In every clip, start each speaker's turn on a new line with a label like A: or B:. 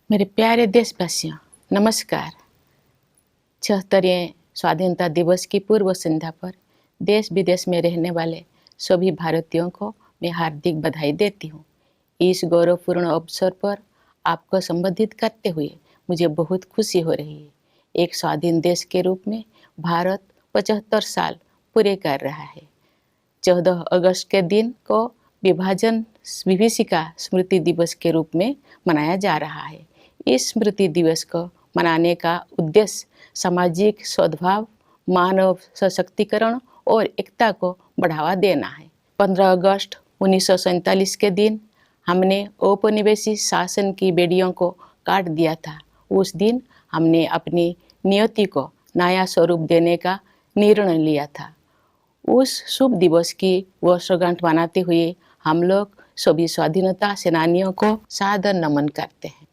A: मेरे प्यारे देशवासियों, नमस्कार। 76वें स्वाधीनता दिवस की पूर्व संध्या पर देश विदेश में रहने वाले सभी भारतीयों को मैं हार्दिक बधाई देती हूँ। इस गौरवपूर्ण अवसर पर आपको संबोधित करते हुए मुझे बहुत खुशी हो रही है। एक स्वाधीन देश के रूप में भारत 75 साल पूरे कर रहा है। 14 अगस्त के दिन को विभाजन विभीषिका स्मृति दिवस के रूप में मनाया जा रहा है। इस स्मृति दिवस को मनाने का उद्देश्य सामाजिक सद्भाव, मानव सशक्तिकरण और एकता को बढ़ावा देना है। 15 अगस्त 1947 के दिन हमने औपनिवेशिक शासन की बेड़ियों को काट दिया था। उस दिन हमने अपनी नियति को नया स्वरूप देने का निर्णय लिया था। उस शुभ दिवस की वर्षगांठ मनाते हुए हम लोग सभी स्वाधीनता सेनानियों को सादर नमन करते हैं।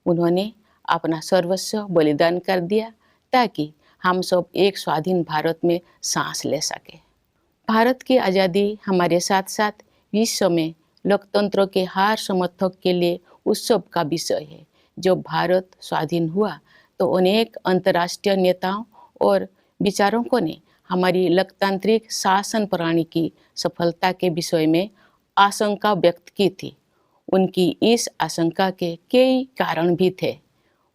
A: उन्होंने अपना सर्वस्व बलिदान कर दिया ताकि हम सब एक स्वाधीन भारत में सांस ले सके। भारत की आज़ादी हमारे साथ साथ विश्व में लोकतंत्र के हर समर्थक के लिए उत्सव का विषय है। जब भारत स्वाधीन हुआ तो अनेक अंतर्राष्ट्रीय नेताओं और विचारकों ने हमारी लोकतांत्रिक शासन प्रणाली की सफलता के विषय में आशंका व्यक्त की थी। उनकी इस आशंका के कई कारण भी थे।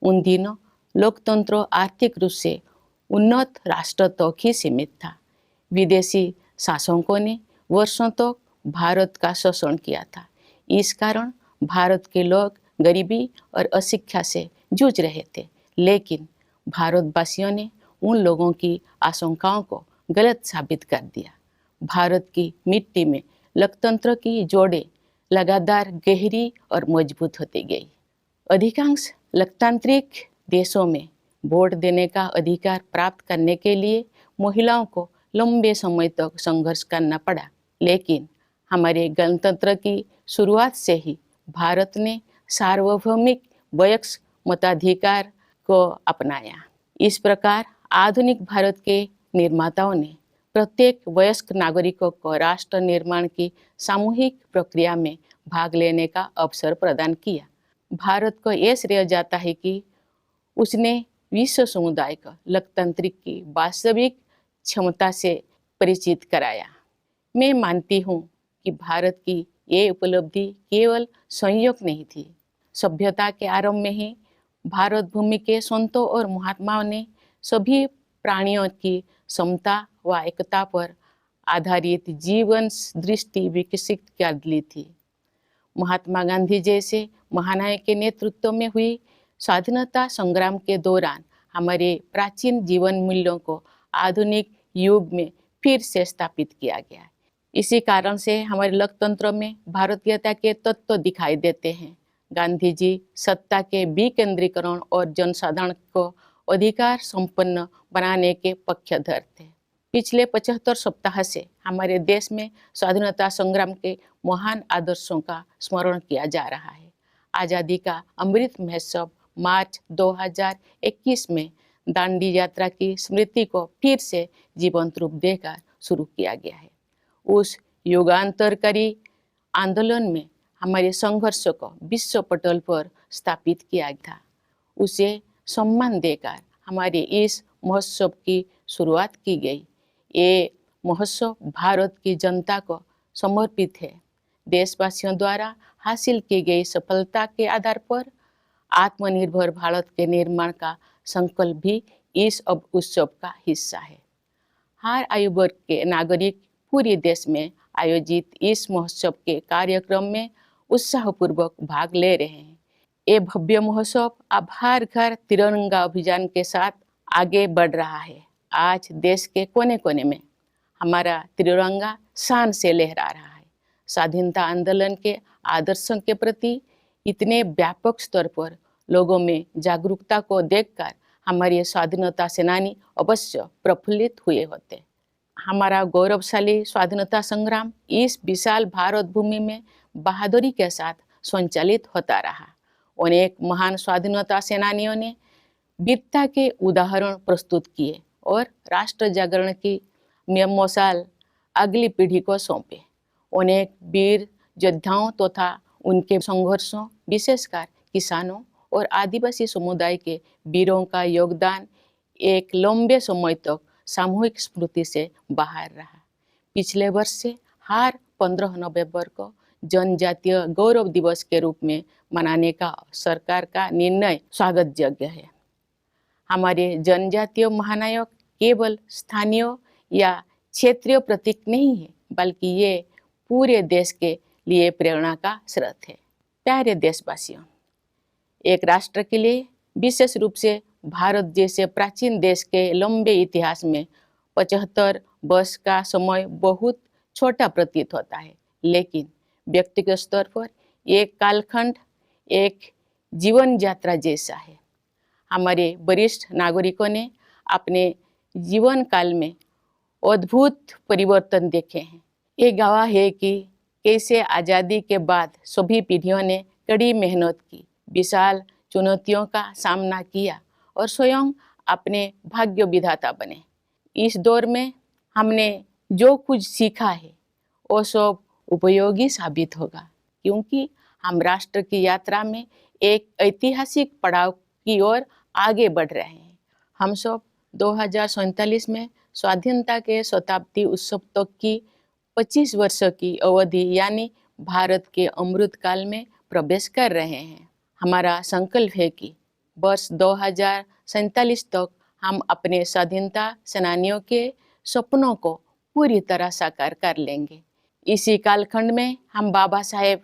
A: उन दिनों लोकतंत्र आर्थिक रूप से उन्नत राष्ट्र तक ही सीमित था। विदेशी शासकों ने वर्षों तक भारत का शोषण किया था। इस कारण भारत के लोग गरीबी और अशिक्षा से जूझ रहे थे। लेकिन भारतवासियों ने उन लोगों की आशंकाओं को गलत साबित कर दिया। भारत की मिट्टी में लोकतंत्र की जोड़ें लगातार गहरी और मजबूत होती गई। अधिकांश लोकतांत्रिक देशों में वोट देने का अधिकार प्राप्त करने के लिए महिलाओं को लंबे समय तक संघर्ष करना पड़ा। लेकिन हमारे गणतंत्र की शुरुआत से ही भारत ने सार्वभौमिक वयस्क मताधिकार को अपनाया। इस प्रकार आधुनिक भारत के निर्माताओं ने प्रत्येक वयस्क नागरिकों को राष्ट्र निर्माण की सामूहिक प्रक्रिया में भाग लेने का अवसर प्रदान किया। भारत को यह श्रेय जाता है कि उसने विश्व समुदाय को लोकतंत्र की वास्तविक क्षमता से परिचित कराया। मैं मानती हूँ कि भारत की ये उपलब्धि केवल संयोग नहीं थी। सभ्यता के आरंभ में ही भारत भूमि के संतों और महात्माओं ने सभी प्राणियों की समता व एकता पर आधारित जीवन दृष्टि विकसित कर ली थी। महात्मा गांधी जैसे महानायक के नेतृत्व में हुई स्वाधीनता संग्राम के दौरान हमारे प्राचीन जीवन मूल्यों को आधुनिक युग में फिर से स्थापित किया गया। इसी कारण से हमारे लोकतंत्र में भारतीयता के तत्व दिखाई देते हैं। गांधी जी सत्ता के विकेंद्रीकरण और जनसाधारण को अधिकार संपन्न बनाने के पक्षधर थे। पिछले 75 सप्ताह से हमारे देश में स्वाधीनता संग्राम के महान आदर्शों का स्मरण किया जा रहा है। आज़ादी का अमृत महोत्सव मार्च 2021 में दांडी यात्रा की स्मृति को फिर से जीवंत रूप देकर शुरू किया गया है। उस युगांतरकारी आंदोलन में हमारे संघर्ष को विश्व पटल पर स्थापित किया था। उसे सम्मान देकर हमारे इस महोत्सव की शुरुआत की गई। ये महोत्सव भारत की जनता को समर्पित है। देशवासियों द्वारा हासिल की गई सफलता के आधार पर आत्मनिर्भर भारत के निर्माण का संकल्प भी इस उत्सव का हिस्सा है। हर आयु वर्ग के नागरिक पूरे देश में आयोजित इस महोत्सव के कार्यक्रम में उत्साहपूर्वक भाग ले रहे हैं। ये भव्य महोत्सव अब हर घर तिरंगा अभियान के साथ आगे बढ़ रहा है। आज देश के कोने कोने में हमारा तिरंगा शान से लहरा रहा है। स्वाधीनता आंदोलन के आदर्शों के प्रति इतने व्यापक स्तर पर लोगों में जागरूकता को देखकर हमारे स्वाधीनता सेनानी अवश्य प्रफुल्लित हुए होते। हमारा गौरवशाली स्वाधीनता संग्राम इस विशाल भारत भूमि में बहादुरी के साथ संचालित होता रहा। अनेक महान स्वाधीनता सेनानियों ने वीरता के उदाहरण प्रस्तुत किए और राष्ट्र जागरण की मशाल अगली पीढ़ी को सौंपे। अनेक वीर योद्धाओं तथा उनके संघर्षों, विशेषकर किसानों और आदिवासी समुदाय के वीरों का योगदान एक लंबे समय तक सामूहिक स्मृति से बाहर रहा। पिछले वर्ष से हर 15 नवंबर को जनजातीय गौरव दिवस के रूप में मनाने का सरकार का निर्णय स्वागत योग्य है। हमारे जनजातीय महानायक केवल स्थानीय या क्षेत्रीय प्रतीक नहीं है, बल्कि ये पूरे देश के लिए प्रेरणा का स्रोत है। प्यारे देशवासियों, एक राष्ट्र के लिए, विशेष रूप से भारत जैसे प्राचीन देश के लंबे इतिहास में 75 वर्ष का समय बहुत छोटा प्रतीत होता है, लेकिन व्यक्तिगत स्तर पर एक कालखंड एक जीवन यात्रा जैसा है। हमारे वरिष्ठ नागरिकों ने अपने जीवन काल में अद्भुत परिवर्तन देखे हैं। ये गवाह है कि कैसे आज़ादी के बाद सभी पीढ़ियों ने कड़ी मेहनत की, विशाल चुनौतियों का सामना किया और स्वयं अपने भाग्य विधाता बने। इस दौर में हमने जो कुछ सीखा है वो सब उपयोगी साबित होगा, क्योंकि हम राष्ट्र की यात्रा में एक ऐतिहासिक पड़ाव की ओर आगे बढ़ रहे हैं। हम सब 2047 में स्वाधीनता के शताब्दी उत्सव तक की 25 वर्ष की अवधि यानी भारत के अमृत काल में प्रवेश कर रहे हैं। हमारा संकल्प है कि वर्ष 2047 तक हम अपने स्वाधीनता सेनानियों के सपनों को पूरी तरह साकार कर लेंगे। इसी कालखंड में हम बाबा साहेब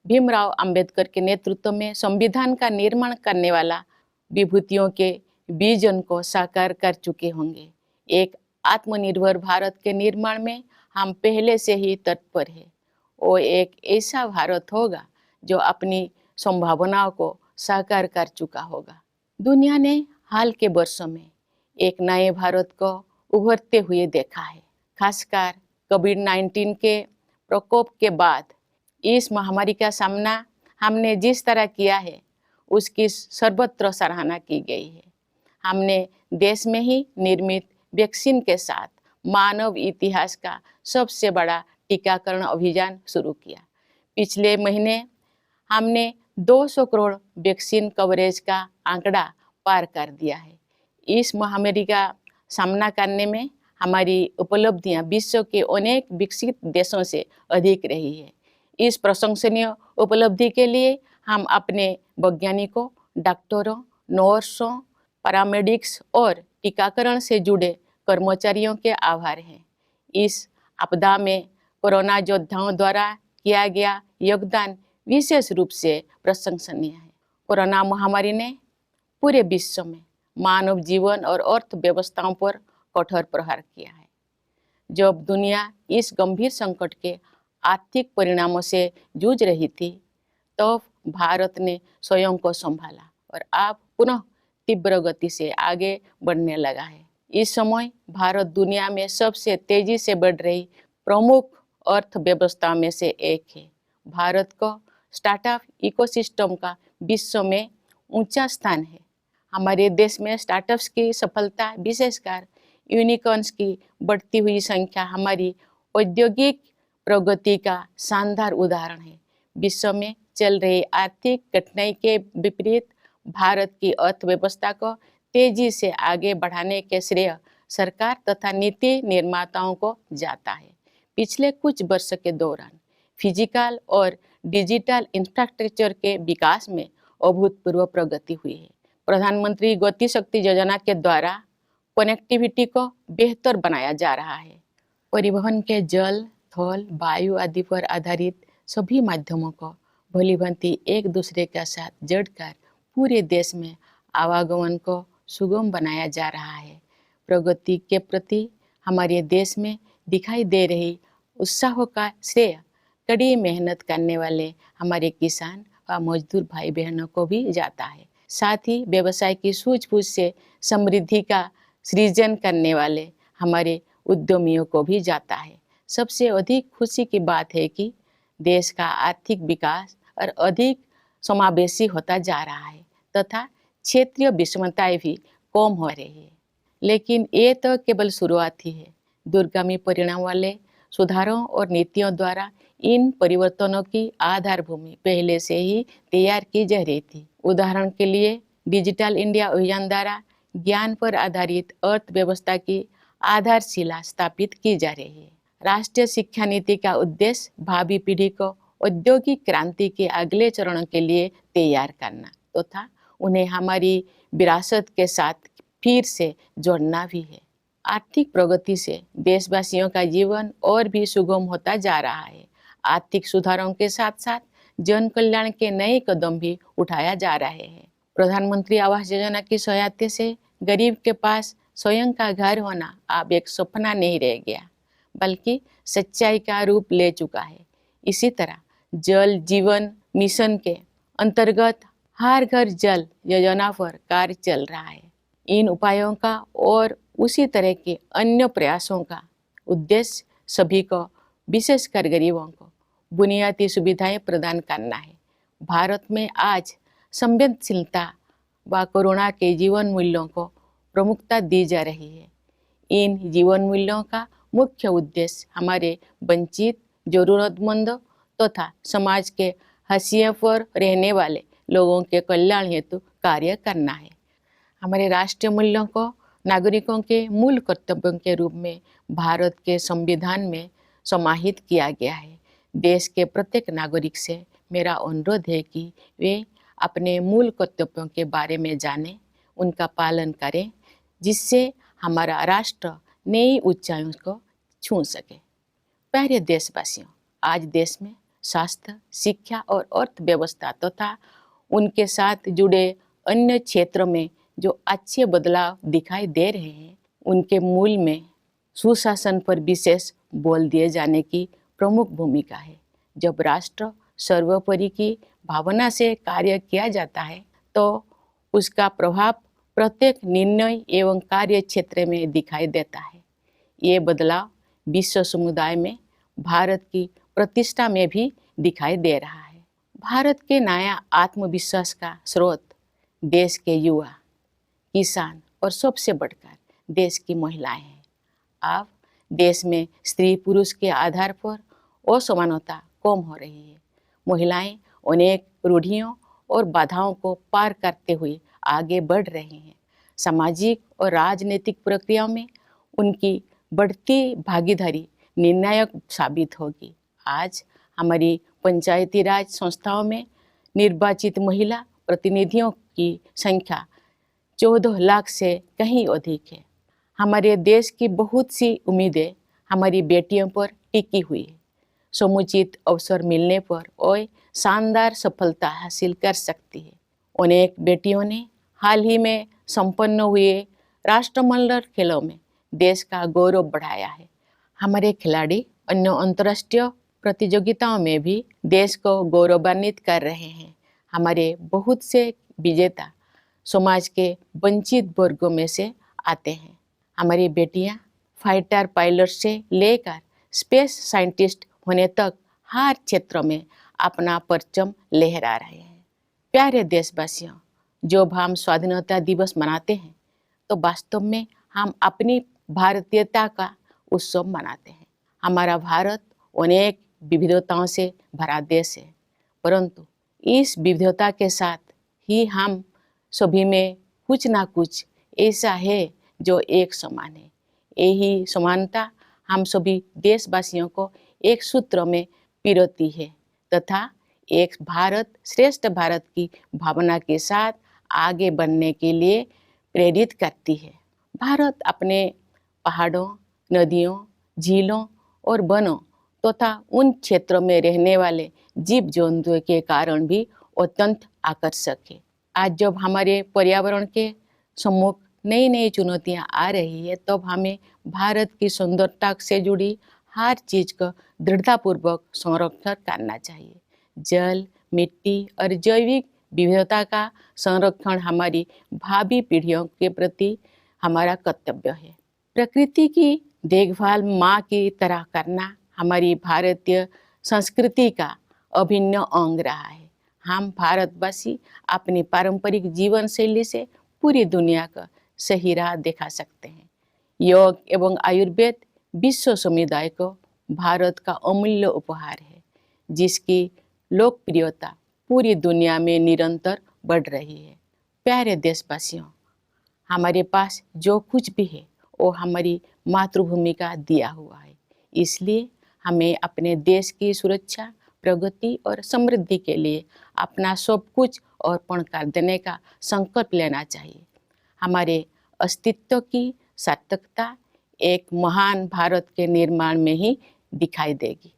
A: भीमराव अंबेडकर के नेतृत्व में संविधान का निर्माण करने वाला विभूतियों के विजन को साकार कर चुके होंगे। एक आत्मनिर्भर भारत के निर्माण में हम पहले से ही तत्पर हैं। वो एक ऐसा भारत होगा जो अपनी संभावनाओं को साकार कर चुका होगा। दुनिया ने हाल के वर्षों में एक नए भारत को उभरते हुए देखा है। खासकर कोविड-19 के प्रकोप के बाद इस महामारी का सामना हमने जिस तरह किया है, उसकी सर्वत्र सराहना की गई है। हमने देश में ही निर्मित वैक्सीन के साथ मानव इतिहास का सबसे बड़ा टीकाकरण अभियान शुरू किया। पिछले महीने हमने 200 करोड़ वैक्सीन कवरेज का आंकड़ा पार कर दिया है। इस महामारी का सामना करने में हमारी उपलब्धियां विश्व के अनेक विकसित देशों से अधिक रही है। इस प्रशंसनीय उपलब्धि के लिए हम अपने वैज्ञानिकों, डॉक्टरों, नर्सों, पैरामेडिक्स और टीकाकरण से जुड़े कर्मचारियों के आभार हैं। इस आपदा में कोरोना योद्धाओं द्वारा किया गया योगदान विशेष रूप से प्रशंसनीय है। कोरोना महामारी ने पूरे विश्व में मानव जीवन और अर्थव्यवस्थाओं पर कठोर प्रहार किया है। जब दुनिया इस गंभीर संकट के आर्थिक परिणामों से जूझ रही थी, तब भारत ने स्वयं को संभाला और अब पुनः तीव्र गति से आगे बढ़ने लगा है। इस समय भारत दुनिया में सबसे तेजी से बढ़ रही प्रमुख अर्थव्यवस्था में से एक है। भारत को स्टार्टअप इकोसिस्टम का विश्व में ऊंचा स्थान है। हमारे देश में स्टार्टअप्स की सफलता, विशेषकर यूनिकॉर्न्स की बढ़ती हुई संख्या हमारी औद्योगिक प्रगति का शानदार उदाहरण है। विश्व में चल रही आर्थिक कठिनाई के विपरीत भारत की अर्थव्यवस्था को तेजी से आगे बढ़ाने के श्रेय सरकार तथा नीति निर्माताओं को जाता है। पिछले कुछ वर्ष के दौरान फिजिकल और डिजिटल इंफ्रास्ट्रक्चर के विकास में अभूतपूर्व प्रगति हुई है। प्रधानमंत्री गति शक्ति योजना के द्वारा कनेक्टिविटी को बेहतर बनाया जा रहा है। परिवहन के जल, थल, वायु आदि पर आधारित सभी माध्यमों को भलीभांति एक दूसरे के साथ जोड़कर पूरे देश में आवागमन को सुगम बनाया जा रहा है। प्रगति के प्रति हमारे देश में दिखाई दे रही उत्साह का श्रेय कड़ी मेहनत करने वाले हमारे किसान व मजदूर भाई बहनों को भी जाता है। साथ ही व्यवसाय की सूझबूझ से समृद्धि का सृजन करने वाले हमारे उद्यमियों को भी जाता है। सबसे अधिक खुशी की बात है कि देश का आर्थिक विकास और अधिक समावेशी होता जा रहा है तथा क्षेत्रीय विषमताएं भी कम हो रही है। लेकिन ये तो केवल शुरुआत ही है। दूरगामी परिणाम वाले सुधारों और नीतियों द्वारा इन परिवर्तनों की आधार भूमि पहले से ही तैयार की जा रही थी। उदाहरण के लिए डिजिटल इंडिया अभियान द्वारा ज्ञान पर आधारित अर्थव्यवस्था की आधारशिला स्थापित की जा रही है। राष्ट्रीय शिक्षा नीति का उद्देश्य भावी पीढ़ी को औद्योगिक क्रांति के अगले चरण के लिए तैयार करना तथा उन्हें हमारी विरासत के साथ फिर से जोड़ना भी है। आर्थिक प्रगति से देशवासियों का जीवन और भी सुगम होता जा रहा है। आर्थिक सुधारों के साथ साथ जन कल्याण के नए कदम भी उठाया जा रहे हैं। प्रधानमंत्री आवास योजना की सहायता से गरीब के पास स्वयं का घर होना अब एक सपना नहीं रह गया, बल्कि सच्चाई का रूप ले चुका है। इसी तरह जल जीवन मिशन के अंतर्गत हर घर जल योजना पर कार्य चल रहा है। इन उपायों का और उसी तरह के अन्य प्रयासों का उद्देश्य सभी को, विशेषकर गरीबों को, बुनियादी सुविधाएं प्रदान करना है। भारत में आज संवेदनशीलता व करुणा के जीवन मूल्यों को प्रमुखता दी जा रही है। इन जीवन मूल्यों का मुख्य उद्देश्य हमारे वंचित, जरूरतमंदों तथा समाज के हाशिए पर रहने वाले लोगों के कल्याण हेतु कार्य करना है। हमारे राष्ट्रीय मूल्यों को नागरिकों के मूल कर्तव्यों के रूप में भारत के संविधान में समाहित किया गया है। देश के प्रत्येक नागरिक से मेरा अनुरोध है कि वे अपने मूल कर्तव्यों के बारे में जानें, उनका पालन करें, जिससे हमारा राष्ट्र नई ऊंचाइयों को छू सके। प्यारे देशवासियों, आज देश में स्वास्थ्य, शिक्षा और अर्थव्यवस्था तथा उनके साथ जुड़े अन्य क्षेत्रों में जो अच्छे बदलाव दिखाई दे रहे हैं, उनके मूल में सुशासन पर विशेष बल दिए जाने की प्रमुख भूमिका है। जब राष्ट्र सर्वोपरि की भावना से कार्य किया जाता है तो उसका प्रभाव प्रत्येक निर्णय एवं कार्य क्षेत्र में दिखाई देता है। ये बदलाव विश्व समुदाय में भारत की प्रतिष्ठा में भी दिखाई दे रहा है। भारत के नया आत्मविश्वास का स्रोत देश के युवा, किसान और सबसे बढ़कर देश की महिलाएं हैं। अब देश में स्त्री पुरुष के आधार पर असमानता कम हो रही है। महिलाएं अनेक रूढ़ियों और बाधाओं को पार करते हुए आगे बढ़ रही हैं। सामाजिक और राजनीतिक प्रक्रियाओं में उनकी बढ़ती भागीदारी निर्णायक साबित होगी। आज हमारी पंचायती राज संस्थाओं में निर्वाचित महिला प्रतिनिधियों की संख्या 14 लाख से कहीं अधिक है। हमारे देश की बहुत सी उम्मीदें हमारी बेटियों पर टिकी हुई है। समुचित अवसर मिलने पर वह शानदार सफलता हासिल कर सकती है। अनेक बेटियों ने हाल ही में संपन्न हुए राष्ट्रमंडल खेलों में देश का गौरव बढ़ाया है। हमारे खिलाड़ी अन्य अंतर्राष्ट्रीय प्रतियोगिताओं में भी देश को गौरवान्वित कर रहे हैं। हमारे बहुत से विजेता समाज के वंचित वर्गों में से आते हैं। हमारी बेटियां फाइटर पायलट से लेकर स्पेस साइंटिस्ट होने तक हर क्षेत्र में अपना परचम लहरा रहे हैं। प्यारे देशवासियों, जब हम स्वाधीनता दिवस मनाते हैं तो वास्तव में हम अपनी भारतीयता का उत्सव मनाते हैं। हमारा भारत अनेक विविधताओं से भरा देश है, परंतु इस विविधता के साथ ही हम सभी में कुछ ना कुछ ऐसा है जो एक समान है। यही समानता हम सभी देशवासियों को एक सूत्र में पिरोती है तथा एक भारत श्रेष्ठ भारत की भावना के साथ आगे बढ़ने के लिए प्रेरित करती है। भारत अपने पहाड़ों, नदियों, झीलों और वनों तथा उन क्षेत्रों में रहने वाले जीव जंतुओं के कारण भी अत्यंत आकर्षक है। आज जब हमारे पर्यावरण के सम्मुख नई नई चुनौतियां आ रही है, तब हमें भारत की सुंदरता से जुड़ी हर चीज को दृढ़तापूर्वक संरक्षण करना चाहिए। जल, मिट्टी और जैविक विविधता का संरक्षण हमारी भावी पीढ़ियों के प्रति हमारा कर्तव्य है। प्रकृति की देखभाल माँ की तरह करना हमारी भारतीय संस्कृति का अभिन्न अंग रहा है। हम भारतवासी अपनी पारंपरिक जीवन शैली से पूरी दुनिया को सही राह दिखा सकते हैं। योग एवं आयुर्वेद विश्व समुदाय को भारत का अमूल्य उपहार है, जिसकी लोकप्रियता पूरी दुनिया में निरंतर बढ़ रही है। प्यारे देशवासियों, हमारे पास जो कुछ भी है वो हमारी मातृभूमि का दिया हुआ है। इसलिए हमें अपने देश की सुरक्षा, प्रगति और समृद्धि के लिए अपना सब कुछ अर्पण कर देने का संकल्प लेना चाहिए। हमारे अस्तित्व की सार्थकता एक महान भारत के निर्माण में ही दिखाई देगी।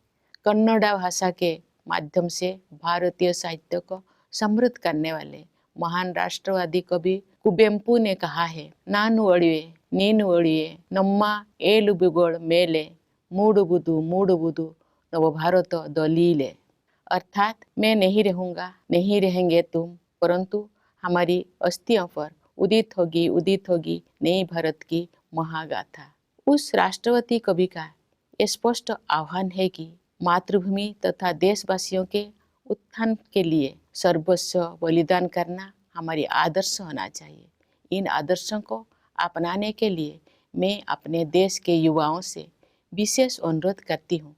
A: कन्नड़ भाषा के माध्यम से भारतीय साहित्य को समृद्ध करने वाले महान राष्ट्रवादी कवि कुवेंपु ने कहा है, नानु अड़िए नीनु अड़िए नम्मा एलुबुगोड़ मेले मूडुबुदु नव भारत दलीले। अर्थात मैं नहीं रहूँगा, नहीं रहेंगे तुम, परंतु हमारी अस्थियों पर उदित होगी नई भारत की महागाथा। उस राष्ट्रवादी कवि का ये स्पष्ट आह्वान है कि मातृभूमि तथा देशवासियों के उत्थान के लिए सर्वस्व बलिदान करना हमारी आदर्श होना चाहिए। इन आदर्शों को अपनाने के लिए मैं अपने देश के युवाओं से विशेष अनुरोध करती हूँ।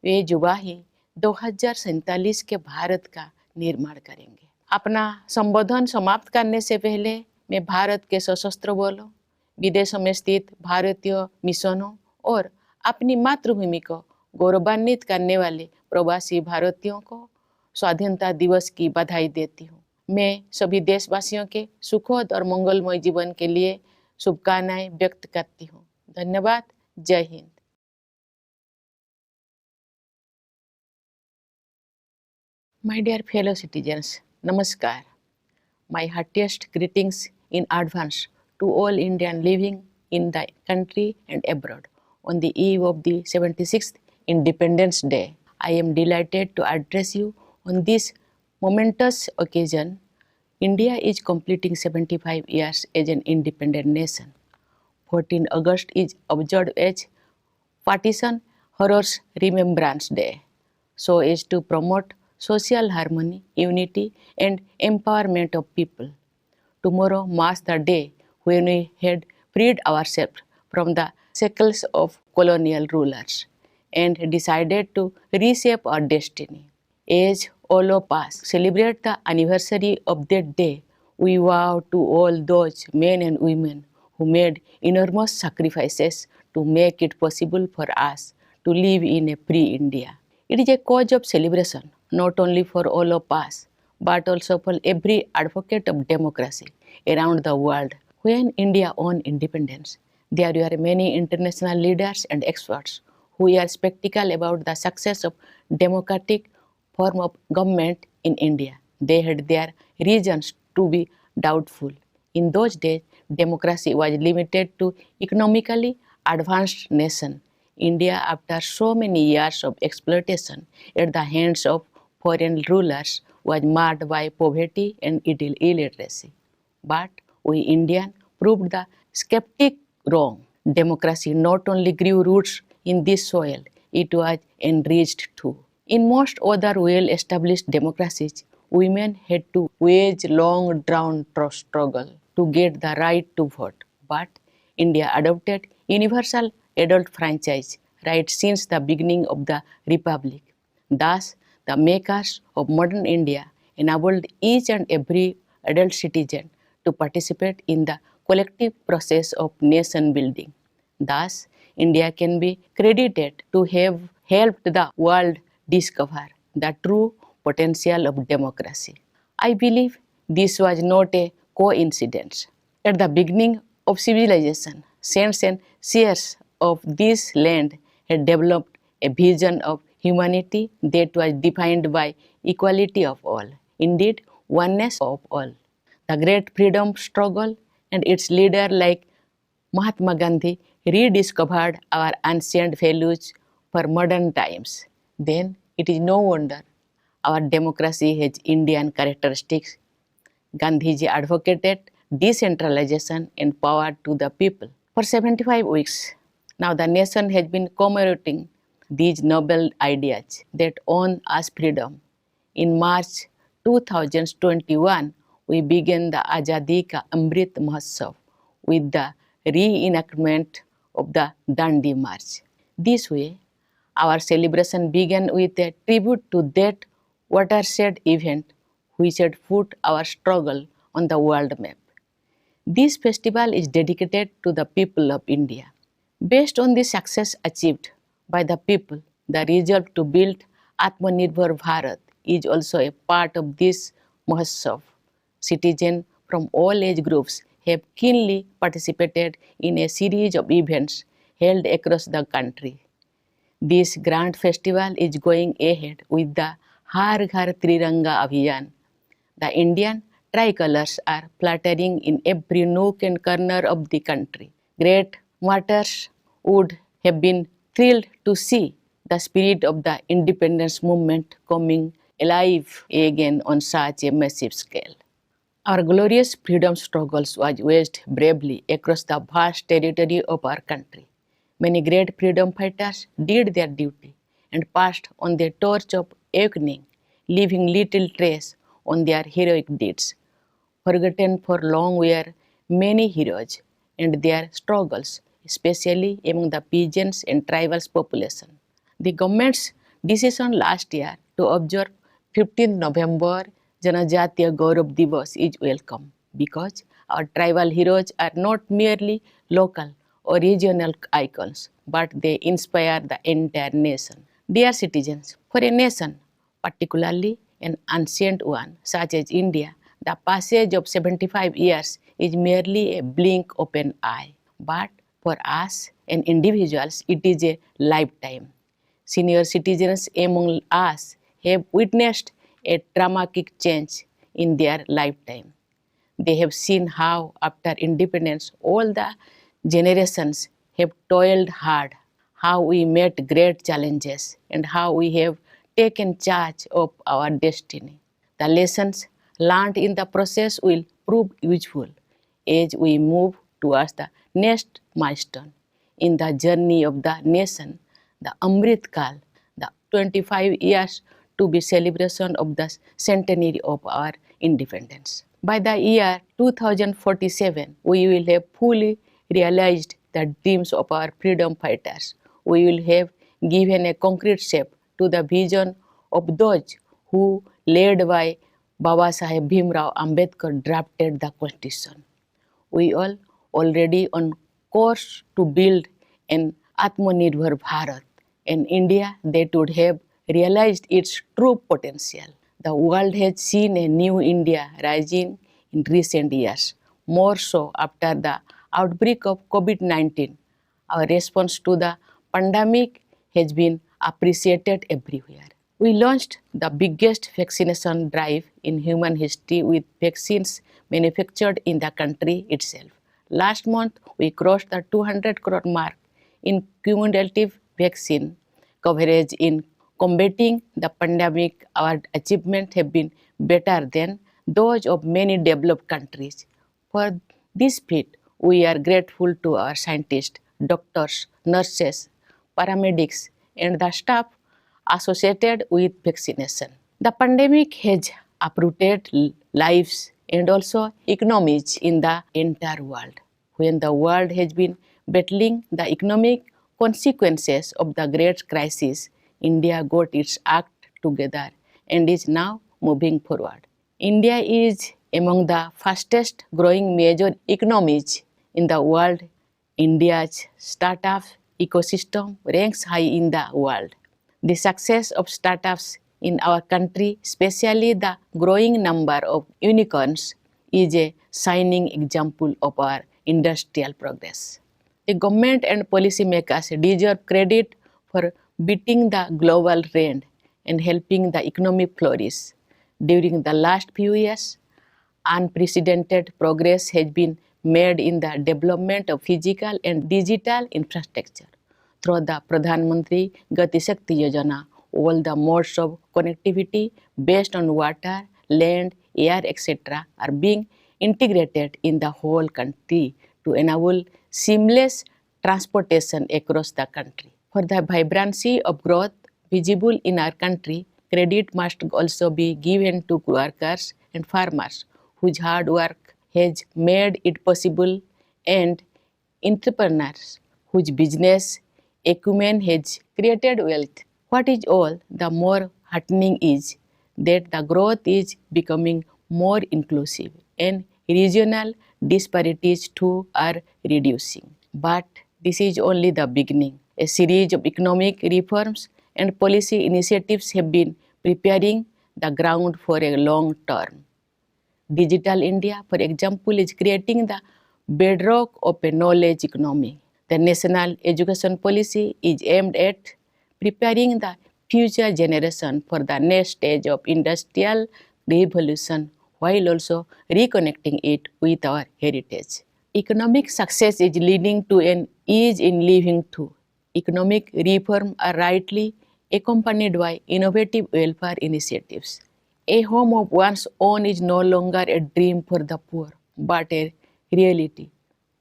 A: वे युवा ही 2047 के भारत का निर्माण करेंगे। अपना संबोधन समाप्त करने से पहले मैं भारत के सशस्त्र बलों, विदेशों में स्थित भारतीय मिशनों और अपनी मातृभूमि को गौरवान्वित करने वाले प्रवासी भारतीयों को स्वाधीनता दिवस की बधाई देती हूँ। मैं सभी देशवासियों के सुखद और मंगलमय जीवन के लिए शुभकामनाएं व्यक्त करती हूँ। धन्यवाद। जय Hind. My dear fellow citizens, Namaskar. My heartiest greetings in advance to all Indians living in the country and abroad on the eve of the 76th Independence Day. I am delighted to address you on this momentous occasion. India is completing 75 years as an independent nation. 14 August is observed as Partition Horrors Remembrance Day, so as to promote social harmony, unity, and empowerment of people. Tomorrow marks the day when we had freed ourselves from the shackles of colonial rulers and decided to reshape our destiny. As all of us celebrate the anniversary of that day, we vow to all those men and women who made enormous sacrifices to make it possible for us to live in a free India. It is a cause of celebration not only for all of us, but also for every advocate of democracy around the world. When India won independence, there were many international leaders and experts who were skeptical about the success of democratic form of government in India. They had their reasons to be doubtful. In those days, democracy was limited to economically advanced nations. India, after so many years of exploitation at the hands of foreign rulers, was marred by poverty and illiteracy. But we Indians proved the skeptic wrong. Democracy not only grew roots in this soil, it was enriched too. In most other well-established democracies, women had to wage long drawn struggle to get the right to vote. But India adopted universal adult franchise right since the beginning of the Republic. Thus, the makers of modern India enabled each and every adult citizen to participate in the collective process of nation building. Thus, India can be credited to have helped the world discover the true potential of democracy. I believe this was not a coincidence. At the beginning of civilization, saints and seers of this land had developed a vision of humanity that was defined by equality of all, indeed oneness of all. The great freedom struggle and its leader like Mahatma Gandhi rediscovered our ancient values for modern times. Then it is no wonder our democracy has Indian characteristics. Gandhiji advocated decentralization and power to the people. For 75 weeks, now the nation has been commemorating these noble ideas that won us freedom. In March 2021, we began the Azadi Ka Amrit Mahotsav with the reenactment of the Dandi March. This way, our celebration began with a tribute to that watershed event which had put our struggle on the world map. This festival is dedicated to the people of India. Based on the success achieved by the people, the resolve to build Atmanirbhar Bharat is also a part of this Mahotsav. Citizens from all age groups have keenly participated in a series of events held across the country. This grand festival is going ahead with the Har Ghar Triranga Abhiyan. The Indian tricolors are fluttering in every nook and corner of the country. Great martyrs would have been thrilled to see the spirit of the independence movement coming alive again on such a massive scale. Our glorious freedom struggles was waged bravely across the vast territory of our country. Many great freedom fighters did their duty and passed on the torch of awakening, leaving little trace on their heroic deeds. Forgotten for long were many heroes and their struggles, especially among the peasants and tribal population. The government's decision last year to observe 15th November Janajatiya Gaurav Divas is welcome because our tribal heroes are not merely local or regional icons, but they inspire the entire nation. Dear citizens, for a nation, particularly an ancient one such as India, the passage of 75 years is merely a blink of an eye. But for us and individuals, it is a lifetime. Senior citizens among us have witnessed a dramatic change in their lifetime. They have seen how, after independence, all the generations have toiled hard, how we met great challenges, and how we have taken charge of our destiny. The lessons learned in the process will prove useful as we move towards the next milestone in the journey of the nation, the Amrit Kal, the 25 years to be celebration of the centenary of our independence. By the year 2047, we will have fully realized the dreams of our freedom fighters. We will have given a concrete shape to the vision of those who, led by Baba Saheb Bhimrao Ambedkar, drafted the Constitution. We are already on course to build an Atmanirbhar Bharat, an India that would have realized its true potential. The world has seen a new India rising in recent years, more so after the outbreak of COVID-19. Our response to the pandemic has been appreciated everywhere. We launched the biggest vaccination drive in human history with vaccines manufactured in the country itself. Last month, we crossed the 200 crore mark in cumulative vaccine coverage in combating the pandemic. Our achievements have been better than those of many developed countries. For this feat, we are grateful to our scientists, doctors, nurses, paramedics, and the staff associated with vaccination. The pandemic has uprooted lives and also economies in the entire world. When the world has been battling the economic consequences of the great crisis, India got its act together and is now moving forward. India is among the fastest growing major economies in the world. India's startup ecosystem ranks high in the world. The success of startups in our country, especially the growing number of unicorns, is a shining example of our industrial progress. The government and policymakers deserve credit for beating the global trend and helping the economy flourish. During the last few years, unprecedented progress has been made in the development of physical and digital infrastructure. Through the Pradhan Mantri Gati Shakti Yojana, all the modes of connectivity based on water, land, air, etc. are being integrated in the whole country to enable seamless transportation across the country. For the vibrancy of growth visible in our country, credit must also be given to workers and farmers whose hard work has made it possible, and entrepreneurs whose business acumen has created wealth. What is all the more heartening is that the growth is becoming more inclusive and regional disparities too are reducing. But this is only the beginning. A series of economic reforms and policy initiatives have been preparing the ground for a long term. Digital India, for example, is creating the bedrock of a knowledge economy. The national education policy is aimed at preparing the future generation for the next stage of industrial revolution while also reconnecting it with our heritage. Economic success is leading to an ease in living too. Economic reform are rightly accompanied by innovative welfare initiatives. A home of one's own is no longer a dream for the poor, but a reality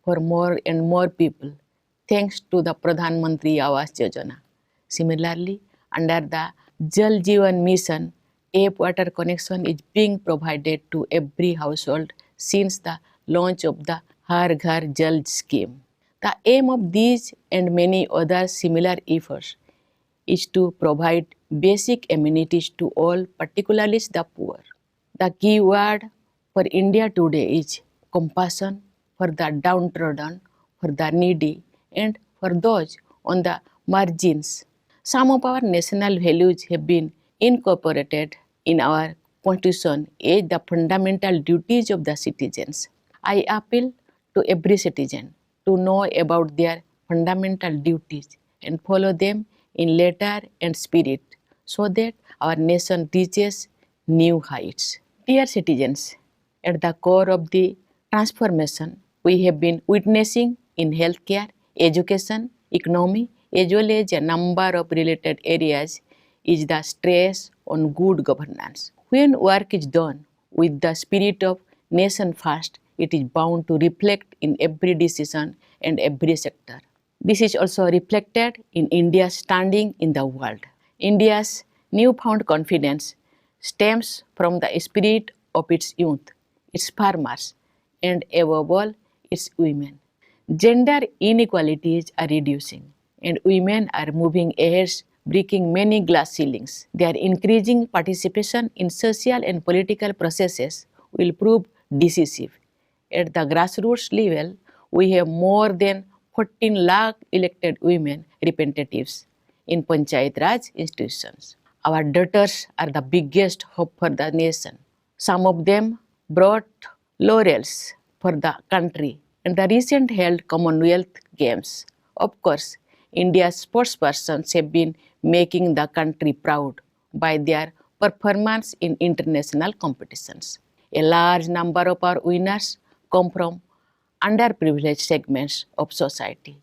A: for more and more people, thanks to the Pradhan Mantri Awas Yojana. Similarly, under the Jal Jeevan Mission, tap water connection is being provided to every household since the launch of the Har Ghar Jal scheme. The aim of these and many other similar efforts is to provide basic amenities to all, particularly the poor. The key word for India today is compassion for the downtrodden, for the needy, and for those on the margins. Some of our national values have been incorporated in our constitution as the fundamental duties of the citizens. I appeal to every citizen to know about their fundamental duties and follow them in letter and spirit so that our nation reaches new heights. Dear citizens, at the core of the transformation we have been witnessing in healthcare, education, economy, as well as a number of related areas is the stress on good governance. When work is done with the spirit of nation first, it is bound to reflect in every decision and every sector. This is also reflected in India's standing in the world. India's newfound confidence stems from the spirit of its youth, its farmers, and above all, its women. Gender inequalities are reducing, and women are moving ahead, breaking many glass ceilings. Their increasing participation in social and political processes will prove decisive. At the grassroots level, we have more than 14 lakh elected women representatives in Panchayat Raj institutions. Our daughters are the biggest hope for the nation. Some of them brought laurels for the country in the recent held Commonwealth Games. Of course, India's sportspersons have been making the country proud by their performance in international competitions. A large number of our winners come from underprivileged segments of society.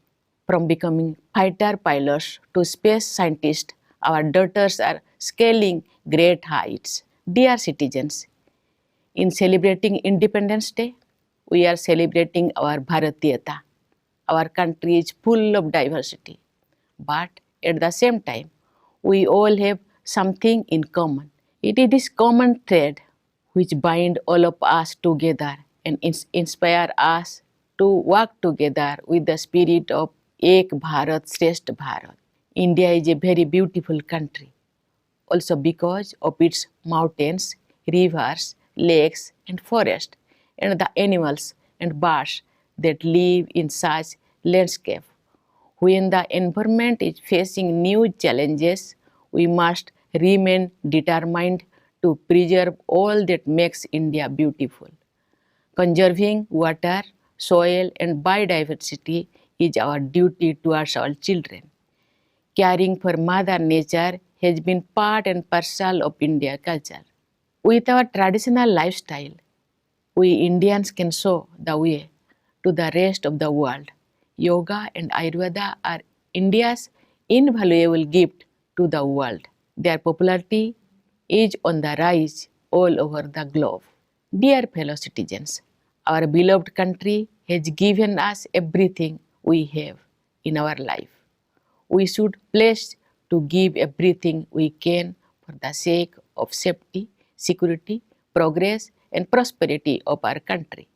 A: From becoming fighter pilots to space scientists, our daughters are scaling great heights. Dear citizens, in celebrating Independence Day, we are celebrating our Bharatiyata. Our country is full of diversity. But at the same time, we all have something in common. It is this common thread which binds all of us together and inspire us to work together with the spirit of Ek Bharat Shrestha Bharat. India is a very beautiful country, also because of its mountains, rivers, lakes, and forests, and the animals and birds that live in such landscape. When the environment is facing new challenges, we must remain determined to preserve all that makes India beautiful. Conserving water, soil, and biodiversity is our duty towards our children. Caring for Mother Nature has been part and parcel of Indian culture. With our traditional lifestyle, we Indians can show the way to the rest of the world. Yoga and Ayurveda are India's invaluable gift to the world. Their popularity is on the rise all over the globe. Dear fellow citizens, our beloved country has given us everything we have in our life. We should pledge to give everything we can for the sake of safety, security, progress, and prosperity of our country.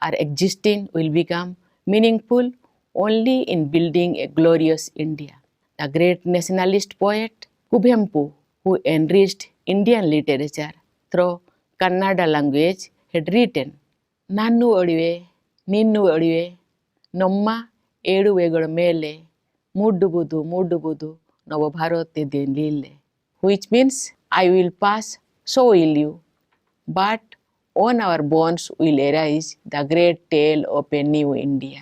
A: Our existence will become meaningful only in building a glorious India. The great nationalist poet Kubhempu, who enriched Indian literature through Kannada language had written, Nannu ಒಡಿವೆ ನಿನ್ನು ಒಡಿವೆ ನಮ್ಮ ಏಳುವೆಗಳ ಮೇಲೆ ಮೂಡುವುದು ಮೂಡುವುದು ನವ ಭಾರತದ ಲೀಲೆ, which means I will pass, so will you, but on our bones will arise the great tale of a new India.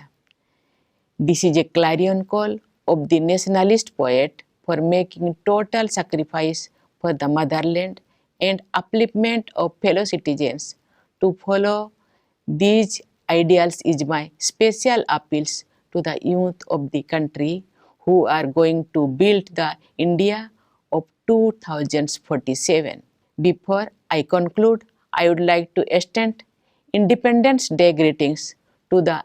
A: This is a clarion call of the nationalist poet for making total sacrifice for the motherland and upliftment of fellow citizens. To follow these ideals is my special appeals to the youth of the country who are going to build the India of 2047. Before I conclude, I would like to extend Independence Day greetings to the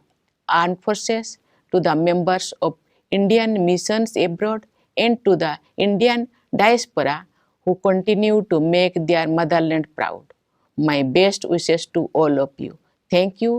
A: armed forces, to the members of Indian missions abroad, and to the Indian diaspora who continue to make their motherland proud. My best wishes to all of you. Thank you.